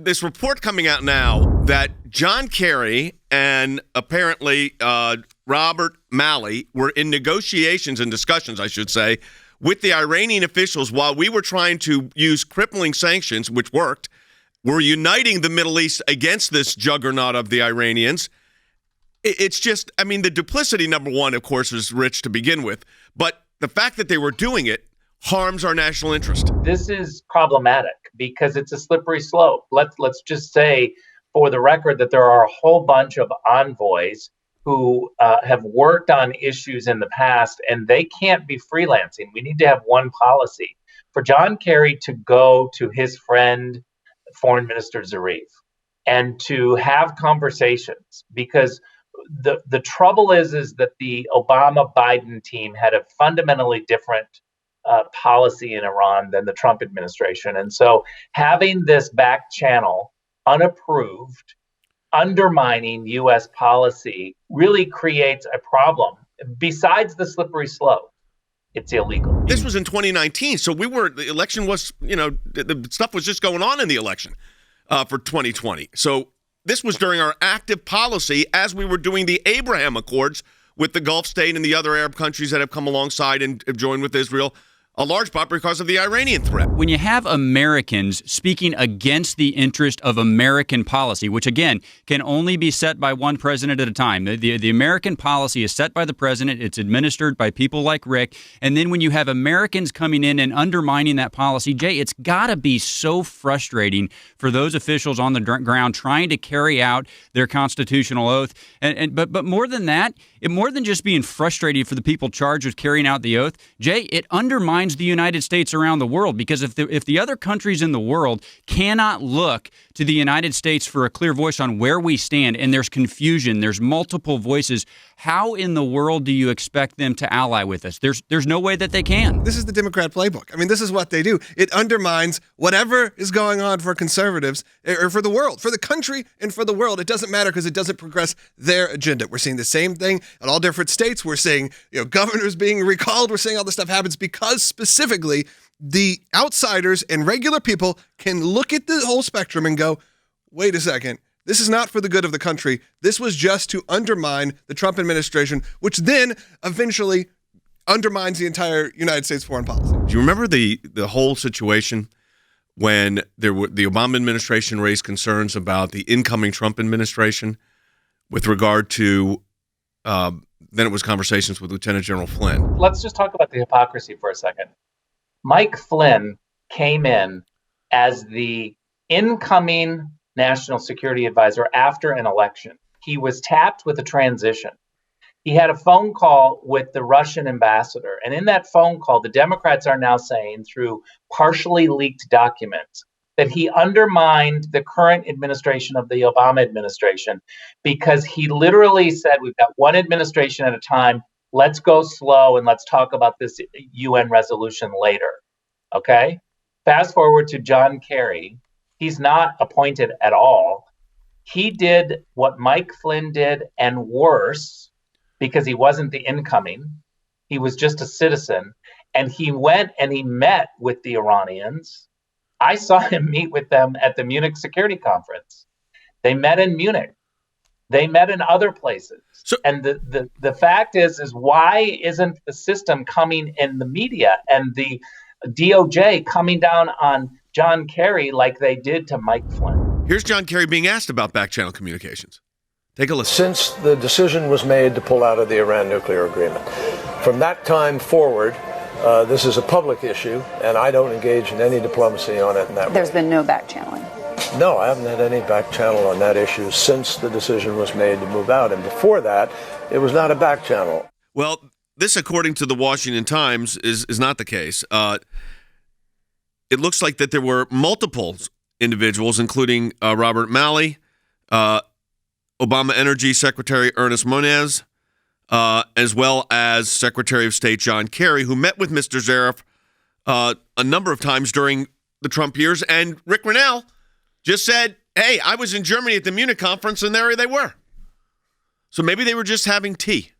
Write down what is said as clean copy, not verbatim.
this report coming out now that John Kerry and apparently Robert Malley were in negotiations and discussions, I should say, with the Iranian officials while we were trying to use crippling sanctions, which worked. We're uniting the Middle East against this juggernaut of the Iranians. It's just, I mean, the duplicity, number one, of course, is rich to begin with. But the fact that they were doing it harms our national interest. This is problematic because it's a slippery slope. Let's just say, for the record, that there are a whole bunch of envoys who have worked on issues in the past, and they can't be freelancing. We need to have one policy. For John Kerry to go to his friend, Foreign Minister Zarif, and to have conversations, because the trouble is that the Obama-Biden team had a fundamentally different policy in Iran than the Trump administration. And so having this back channel unapproved, undermining U.S. policy really creates a problem. Besides the slippery slope, it's illegal. This was in 2019. So the election was, the stuff was just going on in the election for 2020. So this was during our active policy as we were doing the Abraham Accords with the Gulf state and the other Arab countries that have come alongside and have joined with Israel, a large part because of the Iranian threat. When you have Americans speaking against the interest of American policy, which, again, can only be set by one president at a time. The American policy is set by the president. It's administered by people like Rick. And then when you have Americans coming in and undermining that policy, Jay, it's got to be so frustrating for those officials on the ground trying to carry out their constitutional oath. But more than that, more than just being frustrated for the people charged with carrying out the oath, Jay, it undermines the United States around the world, because if the other countries in the world cannot look to the United States for a clear voice on where we stand, and there's confusion, there's multiple voices, how in the world do you expect them to ally with us? There's no way that they can. This is the Democrat playbook. I mean, this is what they do. It undermines whatever is going on for conservatives or for the world, for the country and for the world. It doesn't matter because it doesn't progress their agenda. We're seeing the same thing in all different states. We're seeing, governors being recalled. We're seeing all this stuff happens because specifically the outsiders and regular people can look at the whole spectrum and go, wait a second. This is not for the good of the country. This was just to undermine the Trump administration, which then eventually undermines the entire United States foreign policy. Do you remember the whole situation when the Obama administration raised concerns about the incoming Trump administration with regard to, then it was conversations with Lieutenant General Flynn? Let's just talk about the hypocrisy for a second. Mike Flynn came in as the incoming national security advisor after an election. He was tapped with a transition. He had a phone call with the Russian ambassador. And in that phone call, the Democrats are now saying, through partially leaked documents, that he undermined the current administration of the Obama administration because he literally said, we've got one administration at a time. Let's go slow and let's talk about this UN resolution later. Okay? Fast forward to John Kerry. He's not appointed at all. He did what Mike Flynn did and worse, because he wasn't the incoming. He was just a citizen. And he went and he met with the Iranians. I saw him meet with them at the Munich Security Conference. They met in Munich. They met in other places. And the fact is why isn't the system coming in the media and the DOJ coming down on John Kerry like they did to Mike Flynn? Here's John Kerry being asked about back-channel communications. Take a listen. Since the decision was made to pull out of the Iran nuclear agreement, from that time forward, this is a public issue, and I don't engage in any diplomacy on it in that way. There's been no back-channeling. No, I haven't had any back channel on that issue since the decision was made to move out. And before that, it was not a back channel. Well, this, according to the Washington Times, is not the case. It looks like that there were multiple individuals, including Robert Malley, Obama Energy Secretary Ernest Moniz, as well as Secretary of State John Kerry, who met with Mr. Zarif a number of times during the Trump years. And Rick Rennell just said, hey, I was in Germany at the Munich conference, and there they were. So maybe they were just having tea.